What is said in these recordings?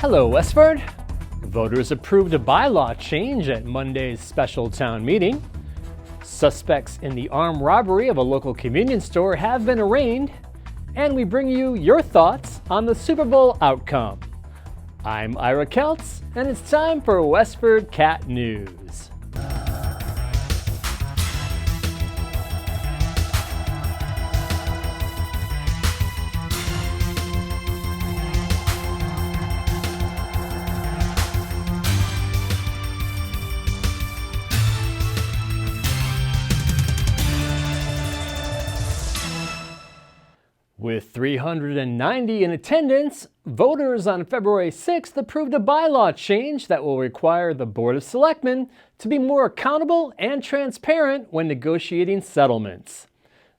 Hello, Westford. Voters approved a bylaw change at Monday's special town meeting. Suspects in the armed robbery of a local convenience store have been arraigned, and we bring you your thoughts on the Super Bowl outcome. I'm Ayer District Court, and it's time for WestfordCAT News. With 390 in attendance, voters on February 6th approved a bylaw change that will require the Board of Selectmen to be more accountable and transparent when negotiating settlements.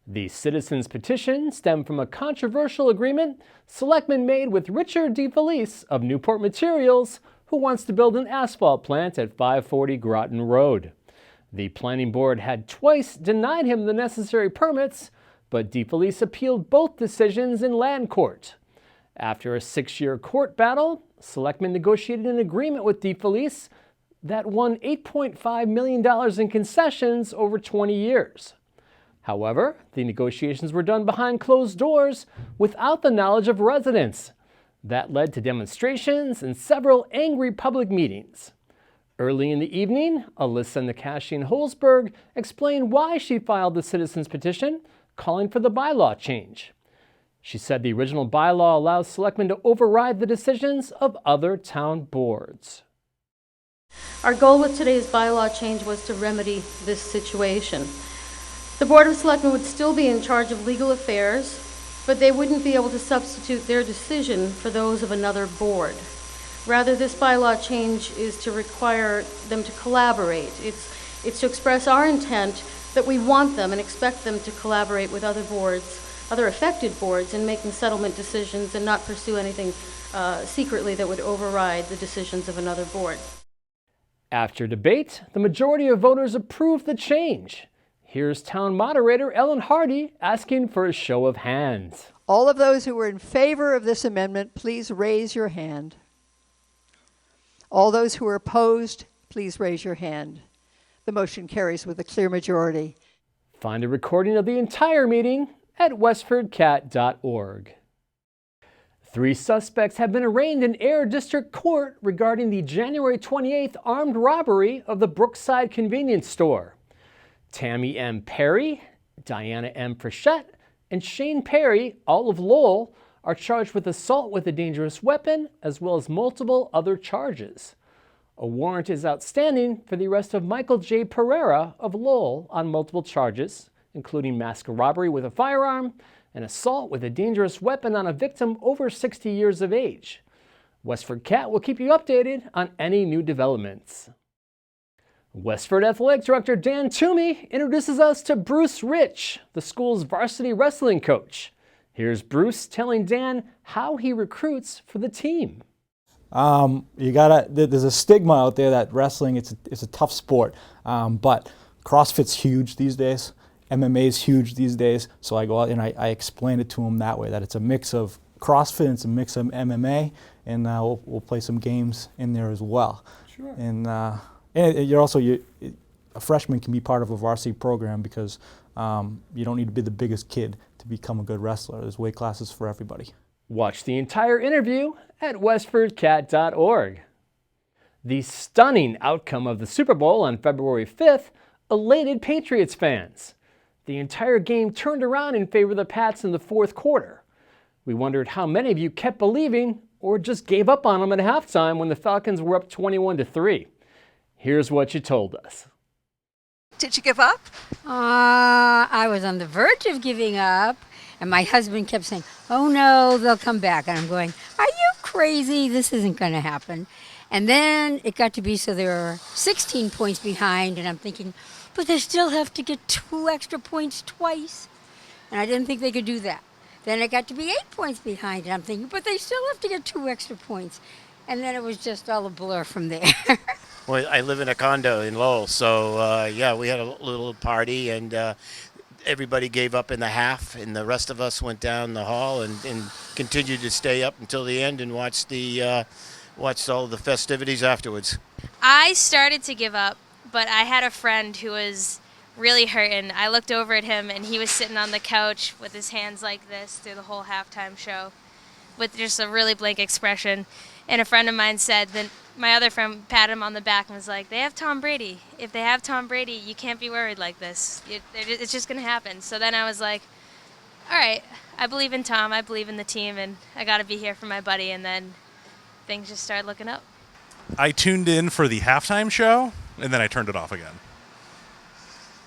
The citizens' petition stemmed from a controversial agreement Selectmen made with Richard DeFelice of Newport Materials, who wants to build an asphalt plant at 540 Groton Road. The Planning Board had twice denied him the necessary permits, but DeFelice appealed both decisions in land court. After a 6-year court battle, Selectmen negotiated an agreement with DeFelice that won $8.5 million in concessions over 20 years. However, the negotiations were done behind closed doors without the knowledge of residents. That led to demonstrations and several angry public meetings. Early in the evening, Alyssa Nakashian-Holzberg explained why she filed the citizens' petition, calling for the bylaw change. She said the original bylaw allows selectmen to override the decisions of other town boards. Our goal with today's bylaw change was to remedy this situation. The Board of Selectmen would still be in charge of legal affairs, but they wouldn't be able to substitute their decision for those of another board. Rather, this bylaw change is to require them to collaborate. It's to express our intent that we want them and expect them to collaborate with other boards, other affected boards, in making settlement decisions and not pursue anything secretly that would override the decisions of another board. After debate, the majority of voters approved the change. Here's Town Moderator Ellen Hardy asking for a show of hands. All of those who were in favor of this amendment, please raise your hand. All those who are opposed, please raise your hand. The motion carries with a clear majority. Find a recording of the entire meeting at WestfordCAT.org. 3 suspects have been arraigned in Ayer District Court regarding the January 28th armed robbery of the Brookside Convenience Store. Tammy M. Perry, Diana M. Frechette, and Shane Perry, all of Lowell, are charged with assault with a dangerous weapon as well as multiple other charges. A warrant is outstanding for the arrest of Michael J. Pereira of Lowell on multiple charges, including mask robbery with a firearm and assault with a dangerous weapon on a victim over 60 years of age. WestfordCAT will keep you updated on any new developments. Westford Athletic Director Dan Toomey introduces us to Bruce Rich, the school's varsity wrestling coach. Here's Bruce telling Dan how he recruits for the team. There's a stigma out there that wrestling, it's a tough sport, but CrossFit's huge these days, MMA's huge these days, so I go out and I explain it to them that way, that it's a mix of CrossFit, it's a mix of MMA, and we'll play some games in there as well. Sure. And a freshman can be part of a varsity program because you don't need to be the biggest kid to become a good wrestler. There's weight classes for everybody. Watch the entire interview at WestfordCAT.org. The stunning outcome of the Super Bowl on February 5th elated Patriots fans. The entire game turned around in favor of the Pats in the fourth quarter. We wondered how many of you kept believing or just gave up on them at halftime when the Falcons were up 21-3. Here's what you told us. Did you give up? I was on the verge of giving up. And my husband kept saying, oh no, they'll come back. And I'm going, are you crazy? This isn't going to happen. And then it got to be so they were 16 points behind. And I'm thinking, but they still have to get 2 extra points twice. And I didn't think they could do that. Then it got to be 8 points behind. And I'm thinking, but they still have to get 2 extra points. And then it was just all a blur from there. Well, I live in a condo in Lowell. So, we had a little party and everybody gave up in the half, and the rest of us went down the hall and continued to stay up until the end and watch the watched all the festivities afterwards. I started to give up, but I had a friend who was really hurting. I looked over at him, and he was sitting on the couch with his hands like this through the whole halftime show with just a really blank expression. And a friend of mine said that my other friend patted him on the back and was like, they have Tom Brady. If they have Tom Brady, you can't be worried like this. It's just going to happen. So then I was like, all right, I believe in Tom, I believe in the team, and I got to be here for my buddy. And then things just started looking up. I tuned in for the halftime show, and then I turned it off again.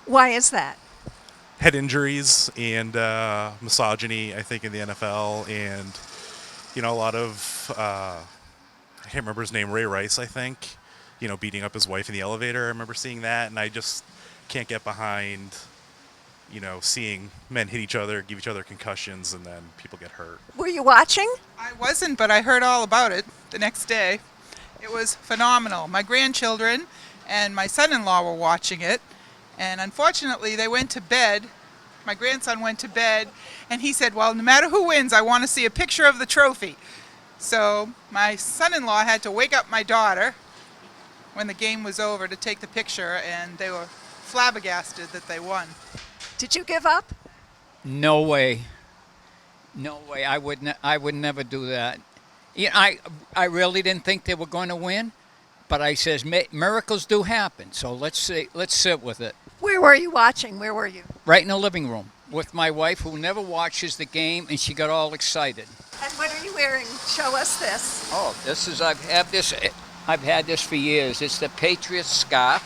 Why is that? Head injuries and misogyny, I think, in the NFL, and a lot of I can't remember his name, Ray Rice, I think, beating up his wife in the elevator. I remember seeing that, and I just can't get behind, seeing men hit each other, give each other concussions, and then people get hurt. Were you watching? I wasn't, but I heard all about it the next day. It was phenomenal. My grandchildren and my son-in-law were watching it, and unfortunately they went to bed. My grandson went to bed, and he said, well, no matter who wins, I want to see a picture of the trophy. So my son-in-law had to wake up my daughter when the game was over to take the picture, and they were flabbergasted that they won. Did you give up? No way. No way. I would never do that. I really didn't think they were going to win, but I says miracles do happen. So let's sit with it. Where were you watching? Where were you? Right in the living room with my wife, who never watches the game, and she got all excited. And what are you wearing? Show us this. Oh, I've had this for years. It's the Patriots scarf.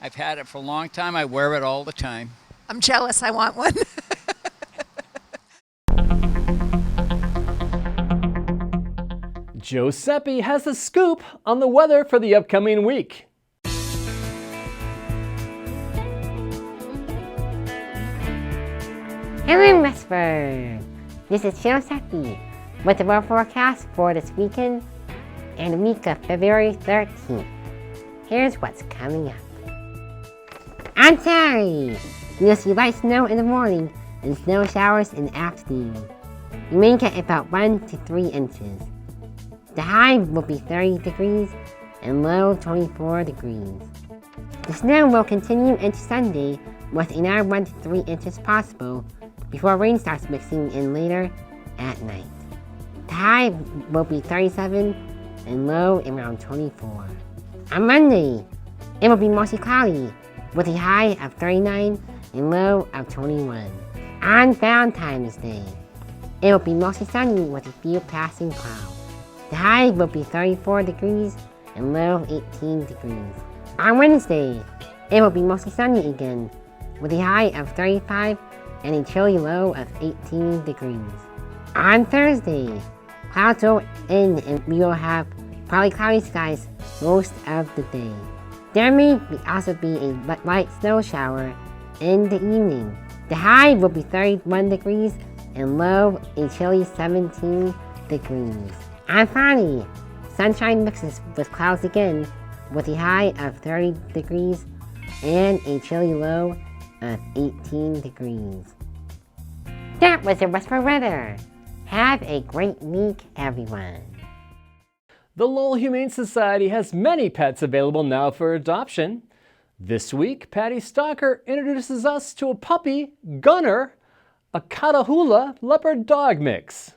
I've had it for a long time. I wear it all the time. I'm jealous. I want one. Giuseppe has the scoop on the weather for the upcoming week. Hello, Westford. This is Giuseppe with the weather forecast for this weekend and the week of February 13th. Here's what's coming up. On Saturday, you'll see light snow in the morning and snow showers in the afternoon. You may get about 1 to 3 inches. The high will be 30 degrees and low 24 degrees. The snow will continue into Sunday with another 1 to 3 inches possible before rain starts mixing in later at night. The high will be 37 and low around 24. On Monday, it will be mostly cloudy with a high of 39 and low of 21. On Valentine's Day, it will be mostly sunny with a few passing clouds. The high will be 34 degrees and low 18 degrees. On Wednesday, it will be mostly sunny again with a high of 35 and a chilly low of 18 degrees. On Thursday, clouds will in and we will have partly cloudy skies most of the day. There may also be a light snow shower in the evening. The high will be 31 degrees and low a chilly 17 degrees. On Friday, sunshine mixes with clouds again with a high of 30 degrees and a chilly low of 18 degrees. That was the Westford weather. Have a great week, everyone. The Lowell Humane Society has many pets available now for adoption. This week, Patty Stalker introduces us to a puppy, Gunner, a Catahoula leopard dog mix.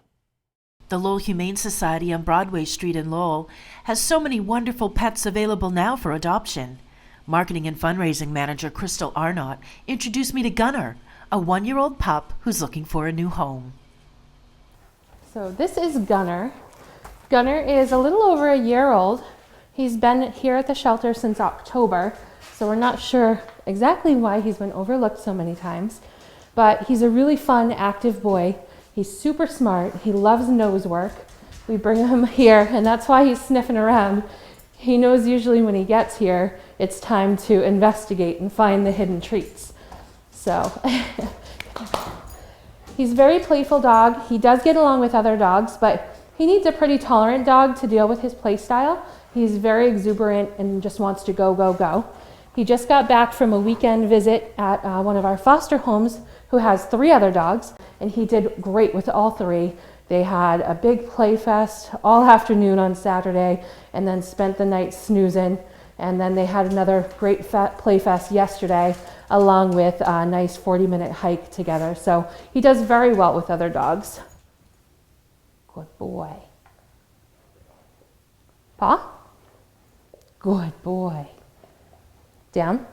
The Lowell Humane Society on Broadway Street in Lowell has so many wonderful pets available now for adoption. Marketing and fundraising manager Crystal Arnott introduced me to Gunner, a 1-year-old pup who's looking for a new home. So this is Gunner. Gunner is a little over a year old. He's been here at the shelter since October, so we're not sure exactly why he's been overlooked so many times. But he's a really fun, active boy. He's super smart. He loves nose work. We bring him here, and that's why he's sniffing around. He knows usually when he gets here, it's time to investigate and find the hidden treats. So he's a very playful dog. He does get along with other dogs, but he needs a pretty tolerant dog to deal with his play style. He's very exuberant and just wants to go, go, go. He just got back from a weekend visit at one of our foster homes who has 3 other dogs, and he did great with all 3. They had a big play fest all afternoon on Saturday and then spent the night snoozing. And then they had another great play fest yesterday along with a nice 40-minute hike together. So he does very well with other dogs. Good boy. Paw? Good boy. Down?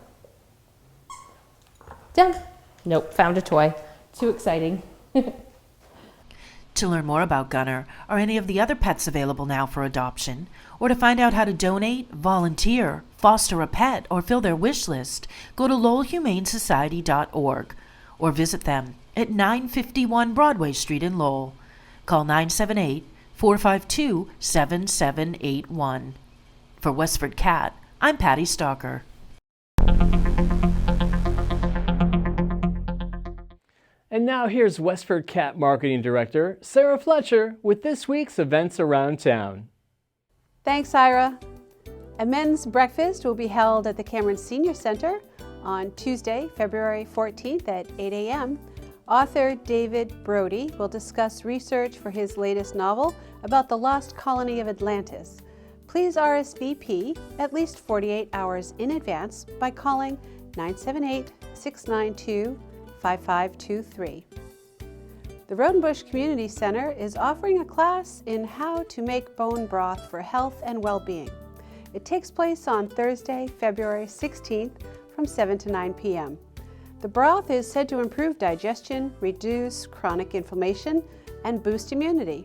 Down. Nope, found a toy. Too exciting. To learn more about Gunner or any of the other pets available now for adoption, or to find out how to donate, volunteer, foster a pet, or fill their wish list, go to lowellhumanesociety.org or visit them at 951 Broadway Street in Lowell. Call 978-452-7781. For Westford Cat, I'm Patty Stalker. And now here's WestfordCAT Marketing Director Sarah Fletcher with this week's events around town. Thanks, Ira. A men's breakfast will be held at the Cameron Senior Center on Tuesday, February 14th at 8 a.m. Author David Brody will discuss research for his latest novel about the lost colony of Atlantis. Please RSVP at least 48 hours in advance by calling 978-692-5523. The Rodenbush Community Center is offering a class in how to make bone broth for health and well-being. It takes place on Thursday, February 16th from 7 to 9 p.m. The broth is said to improve digestion, reduce chronic inflammation, and boost immunity.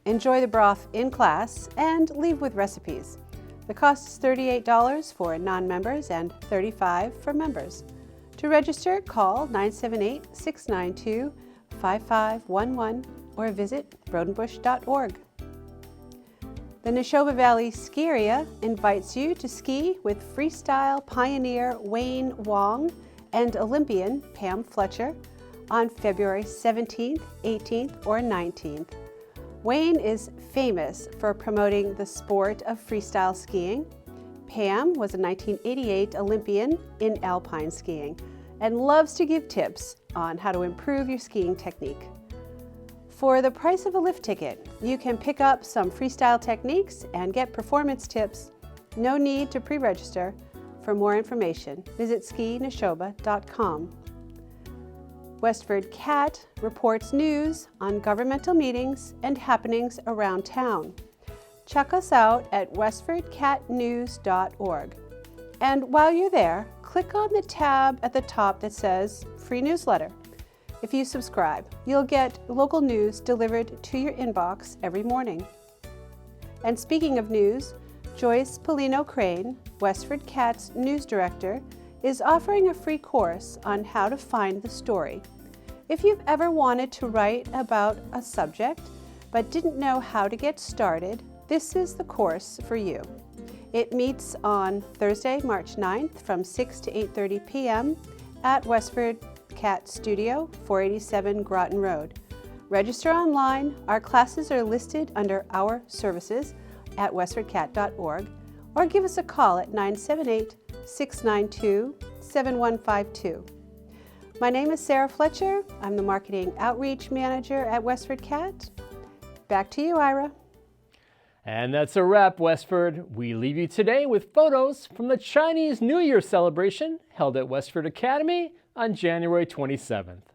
Enjoy the broth in class and leave with recipes. The cost is $38 for non-members and $35 for members. To register, call 978-692-5511 or visit rodenbush.org. The Neshoba Valley Ski Area invites you to ski with freestyle pioneer Wayne Wong and Olympian Pam Fletcher on February 17th, 18th, or 19th. Wayne is famous for promoting the sport of freestyle skiing. Pam was a 1988 Olympian in alpine skiing and loves to give tips on how to improve your skiing technique. For the price of a lift ticket, you can pick up some freestyle techniques and get performance tips. No need to pre-register. For more information, visit skineshoba.com. WestfordCAT reports news on governmental meetings and happenings around town. Check us out at westfordcatnews.org. And while you're there, click on the tab at the top that says Free Newsletter. If you subscribe, you'll get local news delivered to your inbox every morning. And speaking of news, Joyce Polino Crane, WestfordCAT's news director, is offering a free course on how to find the story. If you've ever wanted to write about a subject but didn't know how to get started, this is the course for you. It meets on Thursday, March 9th from 6 to 8:30 p.m. at WestfordCAT Studio, 487 Groton Road. Register online. Our classes are listed under Our Services at westfordcat.org, or give us a call at 978-692-7152. My name is Sarah Fletcher. I'm the Marketing Outreach Manager at WestfordCAT. Back to you, Ira. And that's a wrap, Westford. We leave you today with photos from the Chinese New Year celebration held at Westford Academy on January 27th.